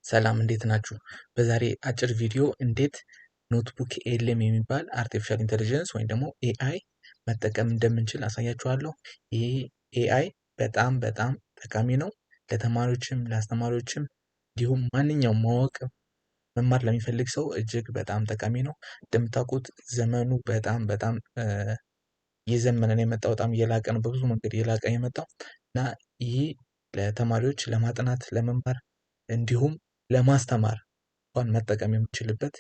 ሰላም እንዴት ናችሁ? በዛሬ አጭር ቪዲዮ እንዴት ኖትቡክ ኤልኤም የሚባል አርቲፊሻል ኢንተለጀንስ ወይም ደግሞ ኤአይ መጠቀም እንደምንችል አሳያችኋለሁ። ይሄ ኤአይ በጣም ጠቃሚ ነው። ለተማሪዎችም ለአስተማሪዎችም እንዲሁም ማንኛውም ማወቅ መማር ለሚፈልግ ሰው እጅግ በጣም ጠቃሚ ነው። እንደምታውቁት ዘመኑ በጣም እየዘመነ ነው የመጣው፣ በጣም እየላቀ ነው፣ በብዙ መንገድ እየላቀ ነው የመጣው እና ይህ ለተማሪዎች ለማጥናት ለመማር እንዲሁም ለማስተማር እንኳን መጠቀም የምችልበት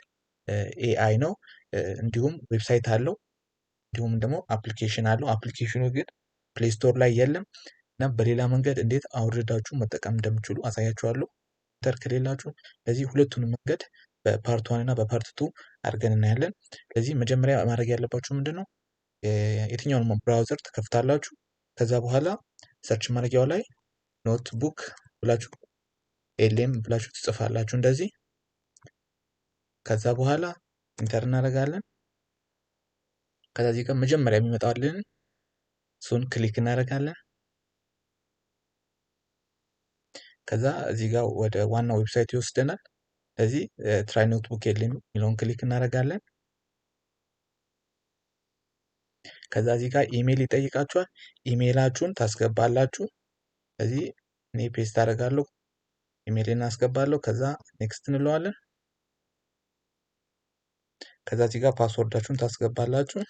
ኤአይ ነው። እንዲሁም ዌብሳይት አለው፣ እንዲሁም ደግሞ አፕሊኬሽን አለው። አፕሊኬሽኑ ግን ፕሌይ ስቶር ላይ የለም እና በሌላ መንገድ እንዴት አውርዳችሁ መጠቀም እንደምችሉ አሳያችኋለሁ። ኮምፒውተር ከሌላችሁ ለዚህ ሁለቱንም መንገድ በፓርት 1 እና በፓርት 2 አድርገን እናያለን። ለዚህ መጀመሪያ ማድረግ ያለባችሁ ምንድነው? የትኛውንም ብራውዘር ትከፍታላችሁ። ከዛ በኋላ ሰርች ማድረጊያው ላይ ኖትቡክ ብላችሁ ኤልኤም ብላችሁ ትጽፋላችሁ እንደዚህ። ከዛ በኋላ ኢንተር እናደርጋለን። ከዛ እዚህ ጋር መጀመሪያ የሚመጣልን እሱን ክሊክ እናደርጋለን። ከዛ እዚህ ጋር ወደ ዋናው ዌብሳይት ይወስደናል። ስለዚህ ትራይ ኖትቡክ ኤልኤም የሚለውን ክሊክ እናደርጋለን። ከዛ እዚህ ጋር ኢሜል ይጠይቃችኋል። ኢሜላችሁን ታስገባላችሁ። ስለዚህ እኔ ፔስት አደርጋለሁ፣ ኢሜልን አስገባለሁ። ከዛ ኔክስት እንለዋለን። ከዛ እዚህ ጋር ፓስወርዳችሁን ታስገባላችሁ።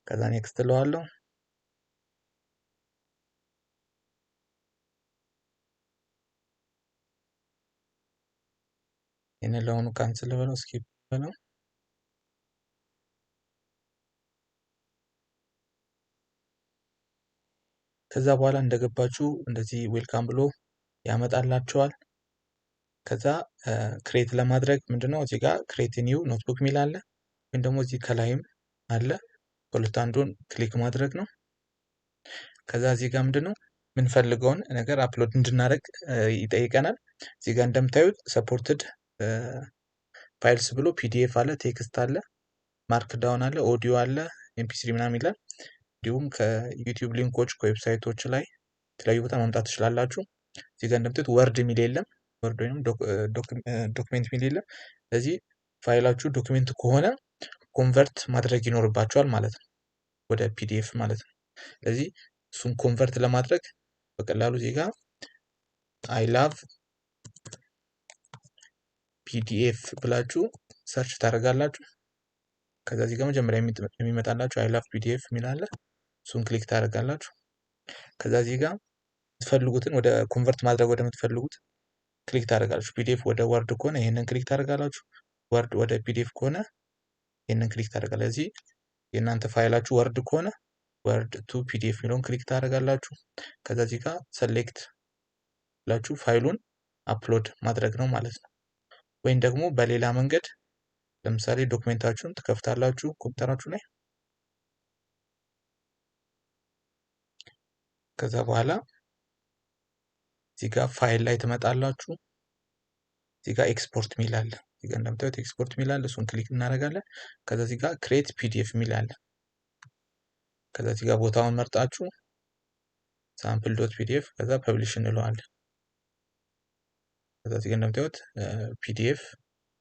ከዛ ኔክስት እለዋለሁ። ይሄንን ለሆኑ ካንስል በለው፣ ስኪፕ በለው። ከዛ በኋላ እንደገባችሁ እንደዚህ ዌልካም ብሎ ያመጣላችኋል። ከዛ ክሬት ለማድረግ ምንድነው እዚህ ጋር ክሬት ኒው ኖትቡክ ሚል አለ፣ ወይም ደግሞ እዚህ ከላይም አለ። ሁለት አንዱን ክሊክ ማድረግ ነው። ከዛ እዚህ ጋር ምንድነው የምንፈልገውን ነገር አፕሎድ እንድናደርግ ይጠይቀናል። እዚህ ጋር እንደምታዩት ሰፖርትድ ፋይልስ ብሎ ፒዲኤፍ አለ፣ ቴክስት አለ፣ ማርክ ዳውን አለ፣ ኦዲዮ አለ፣ ኤምፒ3 ምናምን ይላል። እንዲሁም ከዩቲዩብ ሊንኮች ከዌብሳይቶች ላይ የተለያዩ ቦታ ማምጣት ትችላላችሁ። እዚህ ጋር እንደምታዩት ወርድ ሚል የለም፣ ወርድ ወይም ዶክሜንት ሚል የለም። ስለዚህ ፋይላችሁ ዶክሜንት ከሆነ ኮንቨርት ማድረግ ይኖርባችኋል ማለት ነው፣ ወደ ፒዲኤፍ ማለት ነው። ስለዚህ እሱን ኮንቨርት ለማድረግ በቀላሉ እዚህ ጋር አይ ላቭ ፒዲኤፍ ብላችሁ ሰርች ታደርጋላችሁ። ከዛ እዚህ ጋር መጀመሪያ የሚመጣላችሁ አይ ላቭ ፒዲኤፍ የሚል አለ፣ እሱን ክሊክ ታደርጋላችሁ። ከዛ እዚህ ጋር የምትፈልጉትን ወደ ኮንቨርት ማድረግ ወደ ምትፈልጉት ክሊክ ታደርጋላችሁ። ፒዲኤፍ ወደ ወርድ ከሆነ ይሄንን ክሊክ ታደርጋላችሁ። ወርድ ወደ ፒዲኤፍ ከሆነ ይሄንን ክሊክ ታደርጋላችሁ። እዚህ የእናንተ ፋይላችሁ ወርድ ከሆነ ወርድ ቱ ፒዲኤፍ የሚለውን ክሊክ ታደርጋላችሁ። ከዛ እዚህ ጋር ሰሌክት ብላችሁ ፋይሉን አፕሎድ ማድረግ ነው ማለት ነው። ወይም ደግሞ በሌላ መንገድ ለምሳሌ ዶክሜንታችሁን ትከፍታላችሁ ኮምፒውተራችሁ ላይ። ከዛ በኋላ እዚህ ጋር ፋይል ላይ ትመጣላችሁ። እዚህ ጋር ኤክስፖርት ሚል አለ፣ እዚህ ጋር እንደምታዩት ኤክስፖርት ሚል አለ፣ እሱን ክሊክ እናደርጋለን። ከዛ እዚህ ጋር ክሬት ፒዲኤፍ ሚል አለ። ከዛ እዚህ ጋር ቦታውን መርጣችሁ ሳምፕል ዶት ፒዲኤፍ ከዛ ፐብሊሽ እንለዋለን። ከዛ እዚህ ጋር እንደምታዩት ፒዲኤፍ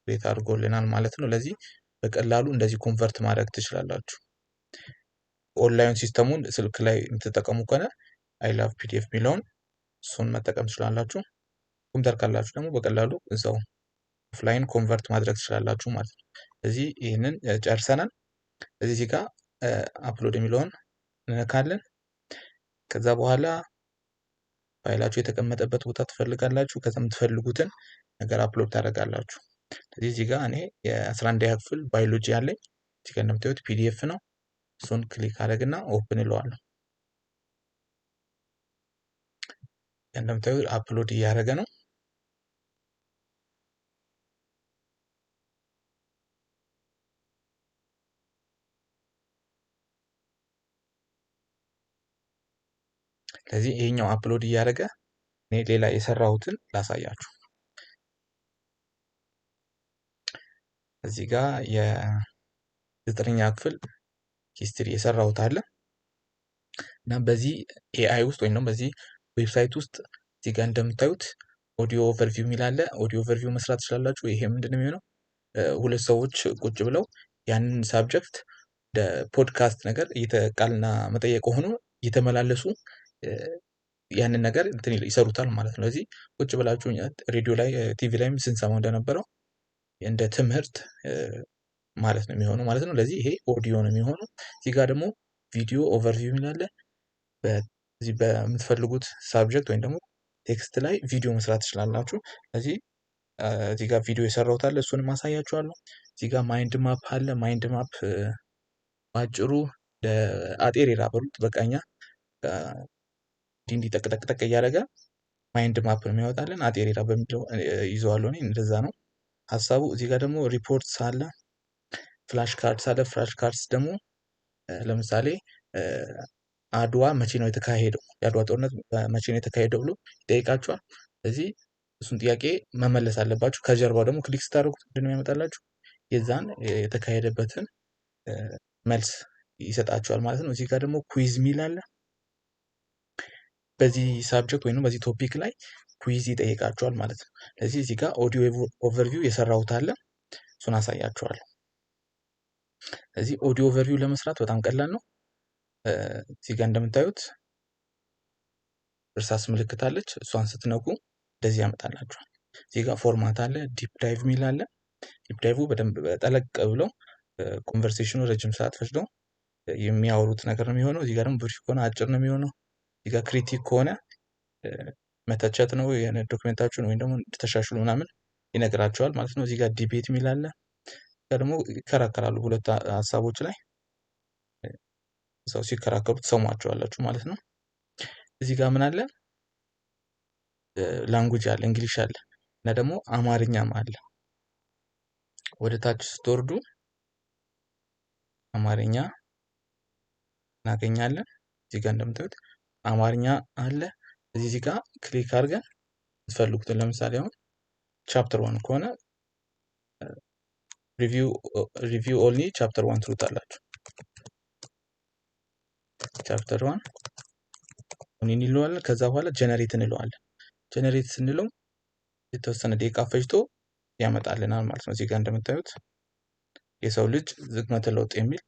ክሬት አድርጎልናል ማለት ነው። ለዚህ በቀላሉ እንደዚህ ኮንቨርት ማድረግ ትችላላችሁ። ኦንላይን ሲስተሙን ስልክ ላይ የምትጠቀሙ ከሆነ አይ ላቭ ፒዲኤፍ የሚለውን እሱን መጠቀም ትችላላችሁ። ኮምፒውተር ካላችሁ ደግሞ በቀላሉ እዛው ኦፍላይን ኮንቨርት ማድረግ ትችላላችሁ ማለት ነው። ስለዚህ ይህንን ጨርሰናል። እዚህ ጋር አፕሎድ የሚለውን እንነካለን። ከዛ በኋላ ፋይላችሁ የተቀመጠበት ቦታ ትፈልጋላችሁ። ከዛ የምትፈልጉትን ነገር አፕሎድ ታደርጋላችሁ። ስለዚህ እዚህ ጋር እኔ የ11ኛ ክፍል ባዮሎጂ አለኝ። እዚህ ጋር እንደምታዩት ፒዲኤፍ ነው። እሱን ክሊክ አደረግና ኦፕን እለዋለሁ። እንደምታዩት አፕሎድ እያደረገ ነው። ስለዚህ ይሄኛው አፕሎድ እያደረገ እኔ ሌላ የሰራሁትን ላሳያችሁ። እዚህ ጋር የ9ኛ ክፍል ሂስትሪ የሰራሁት አለ። እና በዚህ ኤአይ ውስጥ ወይም ደግሞ በዚህ ዌብሳይት ውስጥ እዚህ ጋር እንደምታዩት ኦዲዮ ኦቨርቪው የሚል አለ። ኦዲዮ ኦቨርቪው መስራት ትችላላችሁ። ይሄ ምንድን ነው የሚሆነው? ሁለት ሰዎች ቁጭ ብለው ያንን ሳብጀክት እንደ ፖድካስት ነገር ቃልና መጠየቅ ሆኖ እየተመላለሱ ያንን ነገር ይሰሩታል ማለት ነው። ስለዚህ ቁጭ ብላችሁ ሬዲዮ ላይ ቲቪ ላይም ስንሰማው እንደነበረው እንደ ትምህርት ማለት ነው የሚሆነው ማለት ነው። ለዚህ ይሄ ኦዲዮ ነው የሚሆነው። እዚህ ጋር ደግሞ ቪዲዮ ኦቨርቪው የሚላለ በዚህ በምትፈልጉት ሳብጀክት ወይም ደግሞ ቴክስት ላይ ቪዲዮ መስራት ትችላላችሁ። ስለዚህ እዚህ ጋር ቪዲዮ የሰራሁት አለ፣ እሱንም ማሳያችኋለሁ። እዚህ ጋር ማይንድ ማፕ አለ። ማይንድ ማፕ ባጭሩ ለአጤሬራ በሉት በቃኛ እንዲህ ጠቅጠቅ እያደረገ ማይንድ ማፕ ነው የሚያወጣልን። አጤሬራ በሚለው ይዘዋለሁ እኔ፣ እንደዛ ነው ሀሳቡ። እዚህ ጋር ደግሞ ሪፖርትስ አለ፣ ፍላሽ ካርድስ አለ። ፍላሽ ካርድስ ደግሞ ለምሳሌ አድዋ መቼ ነው የተካሄደው፣ የአድዋ ጦርነት መቼ ነው የተካሄደው ብሎ ይጠይቃችኋል። ስለዚህ እሱን ጥያቄ መመለስ አለባችሁ። ከጀርባው ደግሞ ክሊክ ስታደርጉት ምንድን ነው የሚያመጣላችሁ? የዛን የተካሄደበትን መልስ ይሰጣችኋል ማለት ነው። እዚህ ጋር ደግሞ ኩዊዝ ሚል አለ። በዚህ ሳብጀክት ወይም በዚህ ቶፒክ ላይ ኩዊዝ ይጠይቃችኋል ማለት ነው። ስለዚህ እዚህ ጋር ኦዲዮ ኦቨርቪው የሰራሁት አለ፣ እሱን አሳያችኋለሁ። ስለዚህ ኦዲዮ ኦቨርቪው ለመስራት በጣም ቀላል ነው። እዚህ ጋር እንደምታዩት እርሳስ ምልክት አለች፣ እሷን ስትነኩ እንደዚህ ያመጣላችኋል። እዚህ ጋር ፎርማት አለ፣ ዲፕ ዳይቭ ሚል አለ። ዲፕ ዳይቭ በደንብ ጠለቅ ብለው ኮንቨርሴሽኑ ረጅም ሰዓት ፈጅደው የሚያወሩት ነገር ነው የሚሆነው። እዚህ ጋር ደግሞ ብሪፍ ከሆነ አጭር ነው የሚሆነው። እዚህ ጋር ክሪቲክ ከሆነ መተቸት ነው ዶክመንታችሁን ወይም ደግሞ ተሻሽሉ ምናምን ይነግራቸዋል ማለት ነው። እዚህ ጋር ዲቤት ሚል አለ። ደግሞ ይከራከራሉ ሁለት ሀሳቦች ላይ ሰው ሲከራከሩ ትሰሟቸዋላችሁ ማለት ነው። እዚህ ጋር ምን አለ? ላንጉጅ አለ፣ እንግሊሽ አለ እና ደግሞ አማርኛም አለ። ወደ ታች ስትወርዱ አማርኛ እናገኛለን። እዚህ ጋር እንደምታዩት አማርኛ አለ። እዚህ ጋር ክሊክ አድርገን የምትፈልጉትን ለምሳሌ አሁን ቻፕተር 1 ከሆነ ሪቪው ኦንሊ ቻፕተር 1 ትሉታላችሁ። ቻፕተር 1 ኦንሊ እንለዋለን። ከዛ በኋላ ጀነሬት እንለዋለን። ጀነሬት ስንለው የተወሰነ ደቂቃ ፈጅቶ ያመጣልናል ማለት ነው። እዚህ ጋር እንደምታዩት የሰው ልጅ ዝግመተ ለውጥ የሚል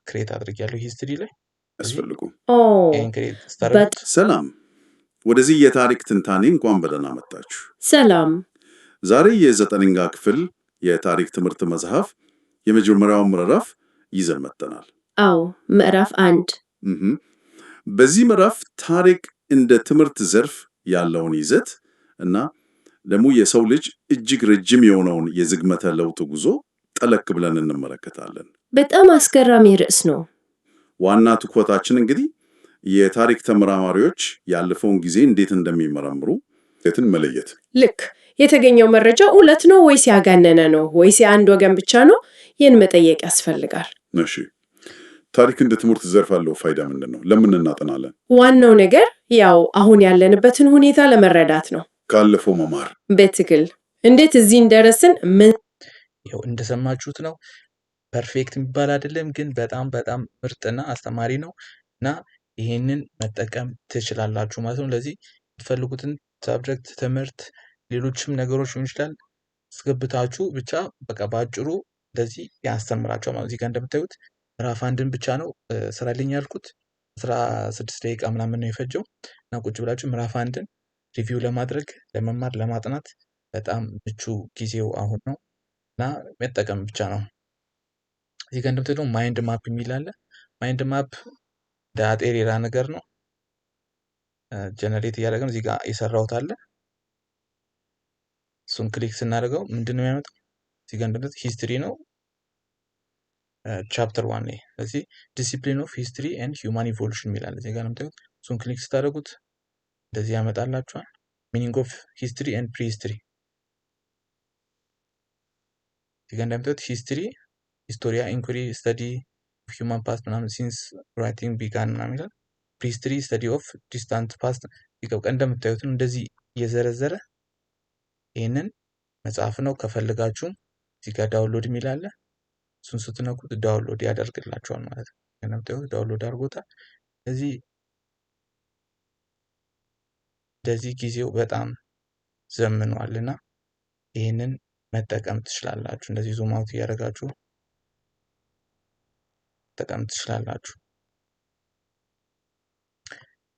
ክሬት አድርጌያለሁ ሂስትሪ ላይ ያስፈልጉ። ይሄን ክሬት ስታደርጉት ሰላም፣ ወደዚህ የታሪክ ትንታኔ እንኳን በደህና መጣችሁ። ሰላም። ዛሬ የ9ኛ ክፍል የታሪክ ትምህርት መጽሐፍ የመጀመሪያውን ምዕራፍ ይዘን መጥተናል። አዎ፣ ምዕራፍ 1። በዚህ ምዕራፍ ታሪክ እንደ ትምህርት ዘርፍ ያለውን ይዘት እና ደግሞ የሰው ልጅ እጅግ ረጅም የሆነውን የዝግመተ ለውጥ ጉዞ ጠለቅ ብለን እንመለከታለን። በጣም አስገራሚ ርዕስ ነው። ዋና ትኩረታችን እንግዲህ የታሪክ ተመራማሪዎች ያለፈውን ጊዜ እንዴት እንደሚመረምሩ የትን መለየት። ልክ። የተገኘው መረጃ እውነት ነው ወይስ ያጋነነ ነው ወይስ የአንድ ወገን ብቻ ነው? ይህን መጠየቅ ያስፈልጋል። እሺ፣ ታሪክ እንደ ትምህርት ዘርፍ ያለው ፋይዳ ምንድን ነው? ለምን እናጠናለን? ዋናው ነገር ያው አሁን ያለንበትን ሁኔታ ለመረዳት ነው። ካለፈው መማር። በትክክል እንዴት እዚህ እንደረስን ምን ያው እንደሰማችሁት ነው። ፐርፌክት የሚባል አይደለም፣ ግን በጣም በጣም ምርጥና አስተማሪ ነው እና ይሄንን መጠቀም ትችላላችሁ ማለት ነው። ለዚህ የምትፈልጉትን ሳብጀክት፣ ትምህርት፣ ሌሎችም ነገሮች ሊሆን ይችላል አስገብታችሁ ብቻ በቃ በአጭሩ እንደዚህ ያስተምራችኋል ማለት ነው። እዚህ ጋር እንደምታዩት ምዕራፍ 1ን ብቻ ነው ስራልኝ ያልኩት 16 ደቂቃ ምናምን ነው የፈጀው እና ቁጭ ብላችሁ ምዕራፍ 1ን ሪቪው ለማድረግ ለመማር ለማጥናት በጣም ምቹ ጊዜው አሁን ነው እና መጠቀም ብቻ ነው። እዚህ ጋር እንደምታዩት ማይንድ ማፕ የሚል አለ። ማይንድ ማፕ እንደ አጤሬራ ነገር ነው። ጀነሬት እያደረገ ነው። እዚህ ጋር የሰራሁት አለ። እሱን ክሊክ ስናደርገው ምንድን ነው የሚያመጣው? እዚህ ጋር እንደምታዩት ሂስትሪ ነው ቻፕተር 1 ላይ። ስለዚህ ዲሲፕሊን ኦፍ ሂስትሪ ኤንድ ሂውማን ኢቮሉሽን የሚላል እዚህ ጋር እንደምታዩት። እሱን ክሊክ ስታደርጉት እንደዚህ ያመጣላችኋል። ሚኒንግ ኦፍ ሂስትሪ ኤንድ ፕሪ ሂስትሪ። እዚህ ጋር እንደምታዩት ሂስትሪ ሂስቶሪያ ኢንኩሪ ስተዲ ሂውማን ፓስት ምናምን ሲንስ ራይቲንግ ቢጋን ምናምን ይላል። ፕሪ ሂስትሪ ስተዲ ኦፍ ዲስታንት ፓስት። ይቀብቀ እንደምታዩት ነው እንደዚህ እየዘረዘረ ይህንን መጽሐፍ ነው። ከፈልጋችሁም እዚህ ጋር ዳውንሎድ የሚል አለ። እሱን ስትነኩት ዳውንሎድ ያደርግላችኋል ማለት ነው። እንደምታዩት ዳውንሎድ አድርጎታል። ስለዚህ እንደዚህ ጊዜው በጣም ዘምኗልና ይህንን መጠቀም ትችላላችሁ። እንደዚህ ዙም አውት እያደረጋችሁ መጠቀም ትችላላችሁ።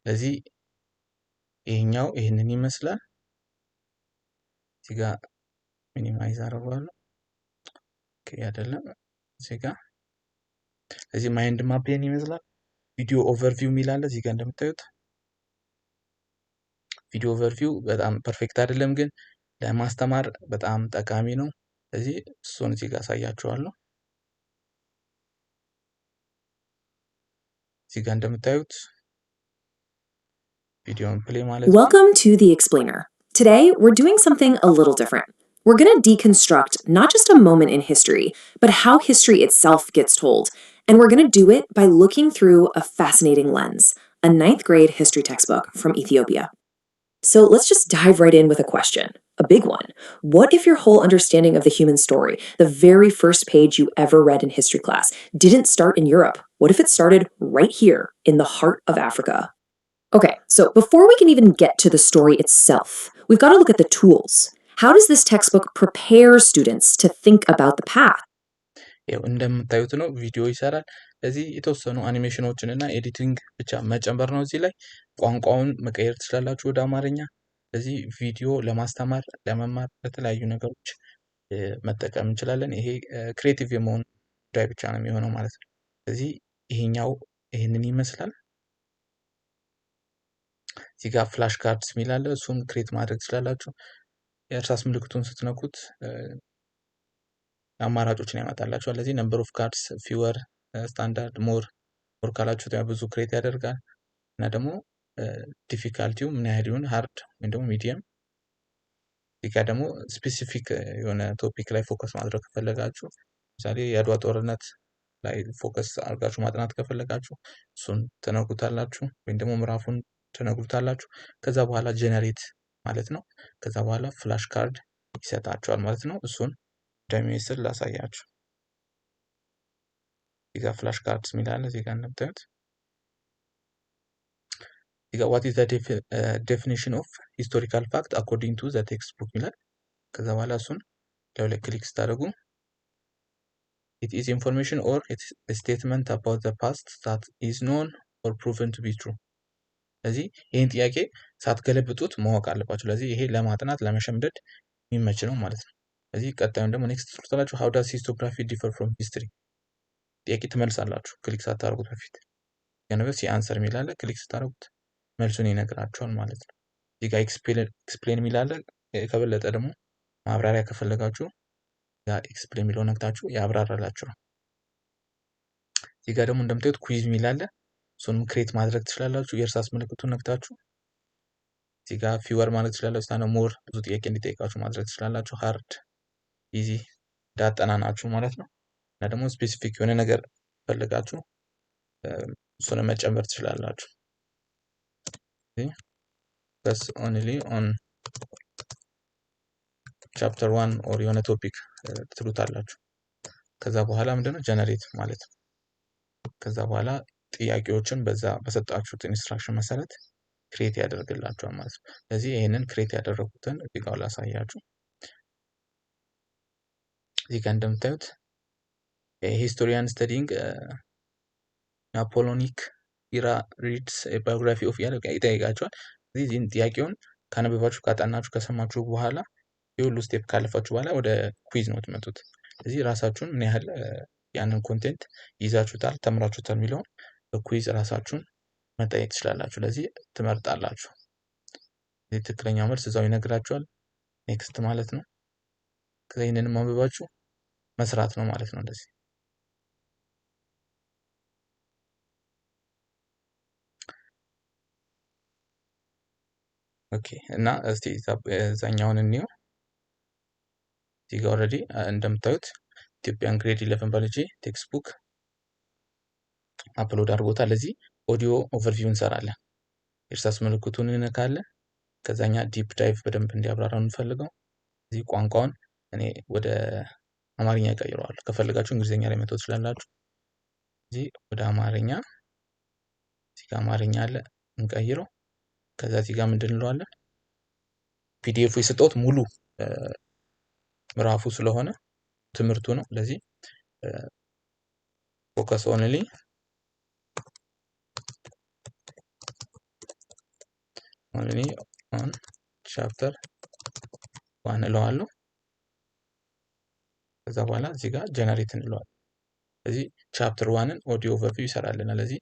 ስለዚህ ይሄኛው ይህንን ይመስላል። እዚህ ጋር ሚኒማይዝ አደርገዋለሁ። ኦኬ አይደለም እዚህ ጋር ስለዚህ ማይንድ ማፕ ይሄን ይመስላል። ቪዲዮ ኦቨርቪው የሚል አለ እዚህ ጋር እንደምታዩት። ቪዲዮ ኦቨርቪው በጣም ፐርፌክት አይደለም፣ ግን ለማስተማር በጣም ጠቃሚ ነው። ስለዚህ እሱን እዚህ ጋር አሳያችኋለሁ። እዚህ ጋር እንደምታዩት ቪዲዮን ፕሌይ ማለት ነው። Welcome to The Explainer. Today, we're doing something a little different. We're going to deconstruct not just a moment in history, but how history itself gets told. And we're going to do it by looking through a fascinating lens, a 9th grade history textbook from Ethiopia. So let's just dive right in with a question, a big one. What if your whole understanding of the human story, the very first page you ever read in history class, didn't start in Europe? What if it started right here in the heart of Africa? Okay, so before we can even get to the story itself, we've got to look at the tools. How does this textbook prepare students to think about the past? ያው እንደምታዩት ነው ቪዲዮ ይሰራል። ስለዚህ የተወሰኑ አኒሜሽኖችን እና ኤዲቲንግ ብቻ መጨመር ነው። እዚህ ላይ ቋንቋውን መቀየር ትችላላችሁ ወደ አማርኛ። ስለዚህ ቪዲዮ ለማስተማር ለመማር ለተለያዩ ነገሮች መጠቀም እንችላለን። ይሄ ክሬቲቭ የመሆን ጉዳይ ብቻ ነው የሚሆነው ማለት ነው። ስለዚህ ይሄኛው ይህንን ይመስላል። እዚህ ጋር ፍላሽ ካርድስ የሚል አለ። እሱን ክሬት ማድረግ ትችላላችሁ። የእርሳስ ምልክቱን ስትነኩት አማራጮችን ያመጣላችኋል። ለዚህ ነምበር ኦፍ ካርድስ፣ ፊወር፣ ስታንዳርድ፣ ሞር ካላችሁት ብዙ ክሬት ያደርጋል። እና ደግሞ ዲፊካልቲው ምን ያህል ይሁን ሃርድ ወይም ደግሞ ሚዲየም። እዚህ ጋር ደግሞ ስፔሲፊክ የሆነ ቶፒክ ላይ ፎከስ ማድረግ ከፈለጋችሁ ለምሳሌ የአድዋ ጦርነት ላይ ፎከስ አድርጋችሁ ማጥናት ከፈለጋችሁ እሱን ትነኩታላችሁ፣ ወይም ደግሞ ምዕራፉን ትነግሩታላችሁ። ከዛ በኋላ ጀነሬት ማለት ነው። ከዛ በኋላ ፍላሽ ካርድ ይሰጣችኋል ማለት ነው። እሱን እንደሚመስል ላሳያችሁ። እዚህ ጋር ፍላሽ ካርድስ የሚል አለ። እዚህ ጋር እንደምታዩት እዚህ ጋር what is the definition of historical fact according to the textbook ይላል። ከዛ በኋላ እሱን ለሁለት ክሊክ ስታደርጉ it is information or a statement about the past that is known or proven to be true። ስለዚህ ይህን ጥያቄ ሳትገለብጡት ማወቅ አለባችሁ። ስለዚህ ይሄ ለማጥናት ለመሸምደድ የሚመች ነው ማለት ነው። ስለዚህ ቀጣዩን ደግሞ ኔክስት ትሉታላችሁ። how does historiography differ from history ጥያቄ ትመልሳላችሁ ክሊክ ሳታደርጉት በፊት። ያነበብ ሲአንሰር የሚል አለ። ክሊክ ስታደርጉት መልሱን ይነግራችኋል ማለት ነው። እዚህ ጋር ኤክስፕሌን የሚል አለ። ከበለጠ ደግሞ ማብራሪያ ከፈለጋችሁ ያ ኤክስፕሌን የሚለው ነክታችሁ ያብራራላችኋል። እዚህ ጋር ደግሞ እንደምታዩት ኩዊዝ የሚል አለ። እሱንም ክሬት ማድረግ ትችላላችሁ። የእርሳስ ምልክቱን ነክታችሁ እዚህ ጋር ፊወር ማለት ትችላላችሁ። ታነ ሞር ብዙ ጥያቄ እንዲጠይቃችሁ ማድረግ ትችላላችሁ። ሃርድ ኢዚ እንዳጠናናችሁ ማለት ነው። እና ደግሞ ስፔሲፊክ የሆነ ነገር ፈልጋችሁ እሱን መጨመር ትችላላችሁ። that's only on chapter 1 or የሆነ ቶፒክ ትሉታላችሁ። ከዛ በኋላ ምንድነው ጀነሬት ማለት ነው። ከዛ በኋላ ጥያቄዎችን በዛ በሰጣችሁት ኢንስትራክሽን መሰረት ክሬት ያደርግላችኋል ማለት ነው። ስለዚህ ይሄንን ክሬት ያደረኩትን እዚህ ጋር ላሳያችሁ። እዚህ ጋር እንደምታዩት ሂስቶሪያን ስተዲንግ ናፖሊዮኒክ ኢራ ሪድስ ባዮግራፊ ኦፍ ያለ ይጠይቃችኋል። ስለዚህ ጥያቄውን ካነበባችሁ ካጠናችሁ ከሰማችሁ በኋላ የሁሉ ስቴፕ ካለፋችሁ በኋላ ወደ ኩዊዝ ነው ትመጡት። ስለዚህ ራሳችሁን ምን ያህል ያንን ኮንቴንት ይዛችሁታል ተምራችሁታል የሚለውን በኩዊዝ ራሳችሁን መጠየቅ ትችላላችሁ። ስለዚህ ትመርጣላችሁ። ትክክለኛው መልስ እዛው ይነግራችኋል። ኔክስት ማለት ነው። ከዛ ይሄንንም አንብባችሁ መስራት ነው ማለት ነው። እንደዚህ ኦኬ። እና እስቲ እዛኛውን እንየው። እዚህ ጋር ኦልሬዲ እንደምታዩት ኢትዮጵያን ግሬድ 11 ባዮሎጂ ቴክስት ቡክ አፕሎድ አድርጎታል። ለዚህ ኦዲዮ ኦቨርቪው እንሰራለን። የእርሳስ ምልክቱን እንነካለን። ከዛኛ ዲፕ ዳይቭ በደንብ እንዲያብራራው እንፈልገው። እዚህ ቋንቋውን እኔ ወደ አማርኛ ቀይረዋለሁ። ከፈለጋችሁ እንግሊዘኛ ላይ መተው ትችላላችሁ። እዚህ ወደ አማርኛ እዚህ ጋር አማርኛ አለ እንቀይረው። ከዛ እዚህ ጋር ምንድን እንለዋለን ፒዲኤፉ የሰጠሁት ሙሉ ምዕራፉ ስለሆነ ትምህርቱ ነው። ስለዚህ ፎከስ ኦንሊ ኦን ቻፕተር 1 እለዋለሁ። ከዛ በኋላ እዚህ ጋር ጀነሬት እንለዋለን። ስለዚህ ቻፕተር 1ን ኦዲዮ ኦቨርቪው ይሰራልናል። ስለዚህ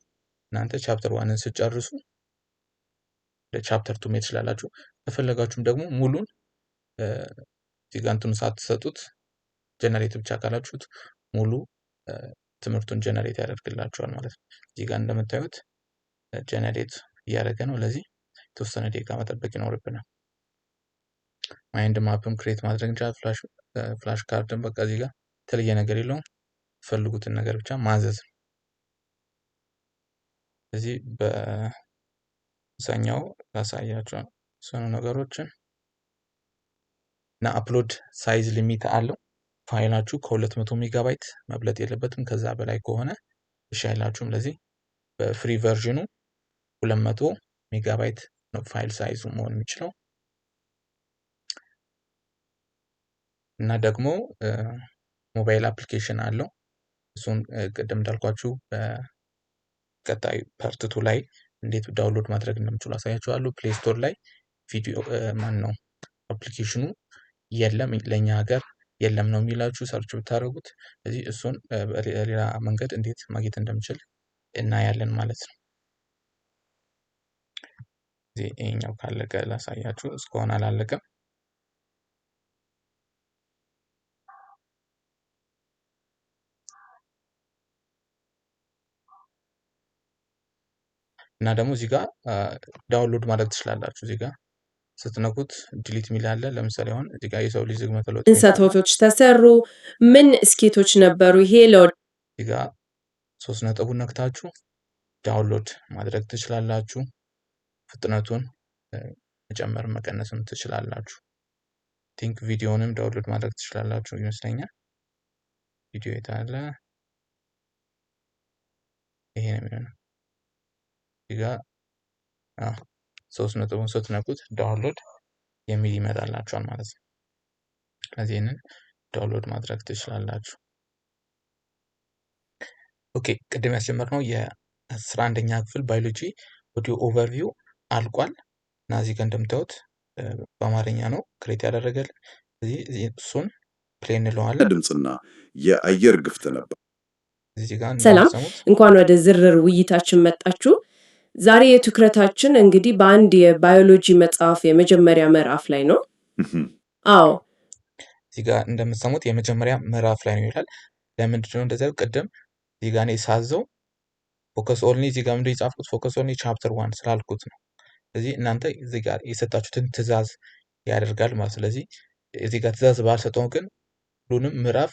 እናንተ ቻፕተር 1ን ስጨርሱ ለቻፕተር 2 መሄድ ትችላላችሁ። ከፈለጋችሁም ደግሞ ሙሉን እዚህ ጋር እንትኑ ሳትሰጡት ጀነሬት ብቻ ካላችሁት ሙሉ ትምህርቱን ጀነሬት ያደርግላችኋል ማለት ነው። እዚህ ጋር እንደምታዩት ጀነሬት እያደረገ ነው። ለዚህ የተወሰነ ደቂቃ መጠበቅ ይኖርብናል። ማይንድ ማፕም ክሬት ማድረግ እንችላለን። ፍላሽ ካርድን በቃ እዚህ ጋር የተለየ ነገር የለውም። ፈልጉትን ነገር ብቻ ማዘዝ። እዚህ በዛኛው ላሳያችሁ ሰኑ ነገሮችን እና አፕሎድ ሳይዝ ሊሚት አለው። ፋይላችሁ ከ200 ሜጋባይት መብለጥ የለበትም። ከዛ በላይ ከሆነ እሺ አይላችሁም። ለዚህ በፍሪ ቨርዥኑ 200 ሜጋባይት ነው ፋይል ሳይዙ መሆን የሚችለው እና ደግሞ ሞባይል አፕሊኬሽን አለው። እሱን ቅድም እንዳልኳችሁ በቀጣይ ፓርት 2 ላይ እንዴት ዳውንሎድ ማድረግ እንደምችሉ አሳያችኋለሁ። ፕሌይ ስቶር ላይ ቪዲዮ ነው አፕሊኬሽኑ የለም፣ ለኛ ሀገር የለም ነው የሚላችሁ ሰርች ብታደርጉት። ስለዚህ እሱን በሌላ መንገድ እንዴት ማግኘት እንደምችል እናያለን ማለት ነው። ይሄኛው ካለቀ ላሳያችሁ፣ እስካሁን አላለቀም። እና ደግሞ እዚህ ጋር ዳውንሎድ ማድረግ ትችላላችሁ። እዚህ ጋር ስትነኩት ዲሊት ሚል አለ። ለምሳሌ አሁን እዚህ ጋር የሰው ልጅ ዝግመተ ለውጥ እንሰቶች ተሰሩ፣ ምን ስኬቶች ነበሩ፣ ይሄ እዚህ ጋር 3 ነጥቡን ነክታችሁ ዳውንሎድ ማድረግ ትችላላችሁ። ፍጥነቱን መጨመር መቀነስም ትችላላችሁ። ቲንክ ቪዲዮንም ዳውንሎድ ማድረግ ትችላላችሁ ይመስለኛል። ቪዲዮ የታለ? ይሄ ነው የሚሆነው። እዚህ ጋር 3 ነጥቡን ስትነኩት ዳውንሎድ የሚል ይመጣላችኋል ማለት ነው። ስለዚህ ይሄንን ዳውንሎድ ማድረግ ትችላላችሁ። ኦኬ፣ ቅድም ያስጀመርነው የ11ኛ ክፍል ባዮሎጂ ኦዲዮ ኦቨርቪው አልቋል እና እዚህ ጋር እንደምታዩት በአማርኛ ነው ክሬት ያደረገልን። ስለዚህ እሱን ፕሌይ እንለዋለን። ድምጽና የአየር ግፍት ነበር። እዚህ ጋር ሰላም፣ እንኳን ወደ ዝርዝር ውይይታችን መጣችሁ። ዛሬ የትኩረታችን እንግዲህ በአንድ የባዮሎጂ መጽሐፍ የመጀመሪያ ምዕራፍ ላይ ነው። አዎ፣ እዚህ ጋር እንደምትሰሙት የመጀመሪያ ምዕራፍ ላይ ነው ይላል። ለምንድን ነው እንደዚያ? ቅድም እዚህ ጋር ነው ሳዘው ፎከስ ኦንሊ እዚህ ጋር ምንድነው የጻፍኩት? ፎከስ ኦንሊ ቻፕተር 1 ስላልኩት ነው። ስለዚህ እናንተ እዚህ ጋር የሰጣችሁትን ትዕዛዝ ያደርጋል ማለት። ስለዚህ እዚህ ጋር ትዕዛዝ ባልሰጠው ግን ሁሉንም ምዕራፍ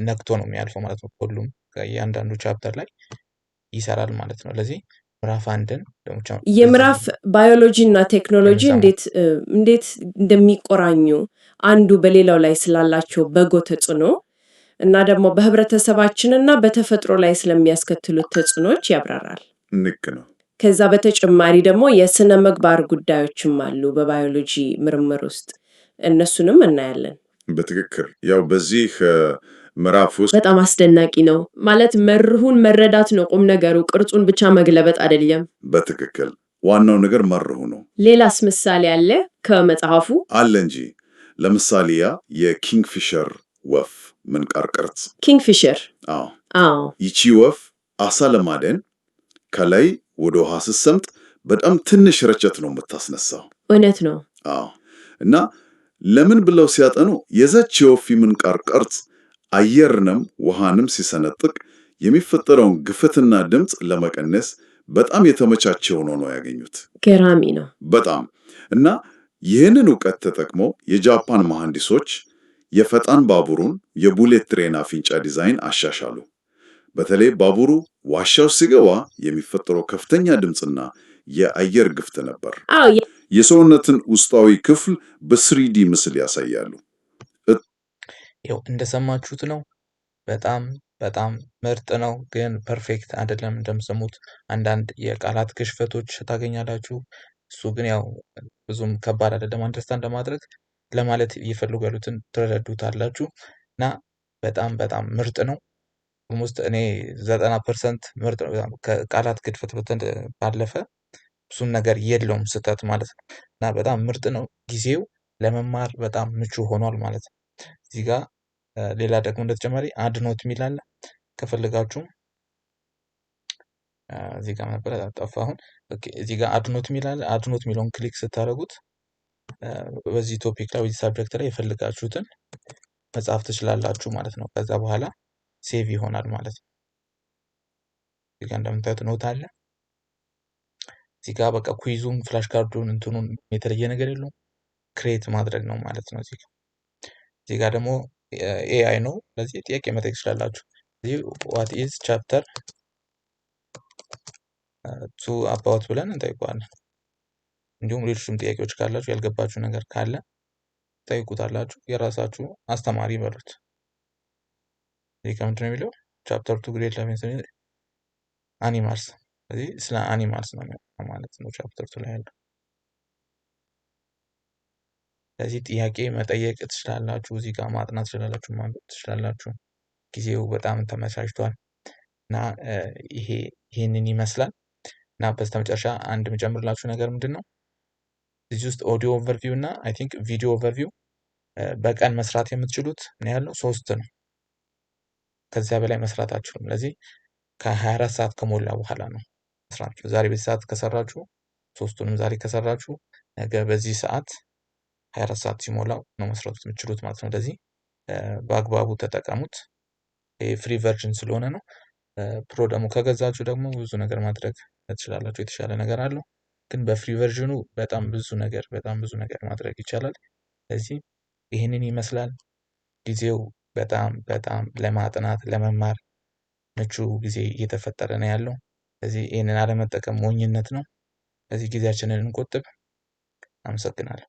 ነክቶ ነው የሚያልፈው ማለት ነው። ሁሉም እያንዳንዱ ቻፕተር ላይ ይሰራል ማለት ነው። ለዚህ ምዕራፍ 1ን የምዕራፍ ባዮሎጂ እና ቴክኖሎጂ እንዴት እንደሚቆራኙ አንዱ በሌላው ላይ ስላላቸው በጎ ተጽዕኖ እና ደግሞ በህብረተሰባችንና በተፈጥሮ ላይ ስለሚያስከትሉት ተጽዕኖች ያብራራል። ልክ ነው። ከዛ በተጨማሪ ደግሞ የስነ ምግባር ጉዳዮችም አሉ በባዮሎጂ ምርምር ውስጥ፣ እነሱንም እናያለን። በትክክል ያው በዚህ ምዕራፍ ውስጥ በጣም አስደናቂ ነው ማለት መርሁን መረዳት ነው ቁም ነገሩ፣ ቅርጹን ብቻ መግለበጥ አይደለም። በትክክል ዋናው ነገር መርሁ ነው። ሌላስ ምሳሌ አለ ከመጽሐፉ? አለ እንጂ። ለምሳሌ የኪንግፊሸር ወፍ ምንቃር ቅርጽ። ኪንግፊሸር? አዎ። ይቺ ወፍ አሳ ለማደን ከላይ ወደ ውሃ ስትሰምጥ በጣም ትንሽ ረጨት ነው የምታስነሳው። እውነት ነው። አዎ። እና ለምን ብለው ሲያጠኑ የዛች የወፍ ምንቃር ቅርጽ አየርንም ውሃንም ሲሰነጥቅ የሚፈጠረውን ግፍትና ድምፅ ለመቀነስ በጣም የተመቻቸ ሆኖ ነው ያገኙት። ገራሚ ነው በጣም። እና ይህንን እውቀት ተጠቅመው የጃፓን መሐንዲሶች የፈጣን ባቡሩን የቡሌት ትሬን አፍንጫ ዲዛይን አሻሻሉ። በተለይ ባቡሩ ዋሻው ሲገባ የሚፈጠረው ከፍተኛ ድምፅና የአየር ግፍት ነበር። የሰውነትን ውስጣዊ ክፍል በ3D ምስል ያሳያሉ። ይኸው እንደሰማችሁት ነው። በጣም በጣም ምርጥ ነው፣ ግን ፐርፌክት አይደለም። እንደምሰሙት አንዳንድ የቃላት ግሽፈቶች ታገኛላችሁ። እሱ ግን ያው ብዙም ከባድ አይደለም አንደርስታንድ ለማድረግ ለማለት እየፈለጉ ያሉትን ትረዱታላችሁ እና በጣም ምርጥ ነው። ኦልሞስት እኔ 90% ምርጥ ነው። ከቃላት ግድፈት ባለፈ ብዙም ነገር የለውም ስህተት ማለት ነው እና በጣም ምርጥ ነው። ጊዜው ለመማር በጣም ምቹ ሆኗል ማለት ነው። እዚህ ጋር ሌላ ደግሞ እንደተጨማሪ አድ ኖት የሚል አለ። ከፈለጋችሁ እዚህ ጋር ነበር ጠፋ አሁን። ኦኬ እዚህ ጋር አድ ኖት የሚል አለ። አድ ኖት የሚለውን ክሊክ ስታደርጉት በዚህ ቶፒክ ላይ በዚህ ሳብጀክት ላይ የፈለጋችሁትን መጻፍ ትችላላችሁ ማለት ነው። ከዛ በኋላ ሴቭ ይሆናል ማለት ነው። እዚህ ጋር እንደምታዩት ኖት አለ። እዚህ ጋር በቃ ኩይዙን ፍላሽ ካርዱን እንትኑን የተለየ ነገር የለውም ክሬት ማድረግ ነው ማለት ነው። እዚህ ጋር ደግሞ ኤአይ ነው። ስለዚህ ጥያቄ መጠየቅ ትችላላችሁ። እዚህ ዋት ኢዝ ቻፕተር ቱ አባውት ብለን እንጠይቀዋለን። እንዲሁም ሌሎችም ጥያቄዎች ካላችሁ ያልገባችሁ ነገር ካለ ጠይቁታላችሁ። የራሳችሁ አስተማሪ በሉት። እዚህ ከምንድን ነው የሚለው ቻፕተር ቱ ግሬድ ለምን አኒማልስ። ስለዚህ ስለ አኒማልስ ነው ማለት ነው ቻፕተር ቱ ላይ ያለው። ስለዚህ ጥያቄ መጠየቅ ትችላላችሁ። እዚህ ጋር ማጥናት ትችላላችሁ፣ ማንበብ ትችላላችሁ። ጊዜው በጣም ተመቻችቷል እና ይሄንን ይመስላል እና በስተመጨረሻ አንድ የምጨምርላችሁ ነገር ምንድን ነው እዚህ ውስጥ ኦዲዮ ኦቨርቪው እና አይ ቲንክ ቪዲዮ ኦቨርቪው በቀን መስራት የምትችሉት ነው ያለው 3 ነው። ከዚያ በላይ መስራት አትችሉም። ስለዚህ ከ24 ሰዓት ከሞላ በኋላ ነው መስራት። ዛሬ በዚህ ሰዓት ከሰራችሁ 3ቱንም ዛሬ ከሰራችሁ ነገ በዚህ ሰዓት 24 ሰዓት ሲሞላው ነው መስራት የምትችሉት ማለት ነው። ስለዚህ በአግባቡ ተጠቀሙት። ፍሪ ቨርዥን ስለሆነ ነው። ፕሮ ደግሞ ከገዛችሁ ደግሞ ብዙ ነገር ማድረግ ትችላላችሁ። የተሻለ ነገር አለው። ግን በፍሪ ቨርዥኑ በጣም ብዙ ነገር ማድረግ ይቻላል። ስለዚህ ይህንን ይመስላል። ጊዜው በጣም ለማጥናት ለመማር ምቹ ጊዜ እየተፈጠረ ነው ያለው። ስለዚህ ይህንን አለመጠቀም ሞኝነት ነው። ስለዚህ ጊዜያችንን እንቆጥብ። አመሰግናለሁ።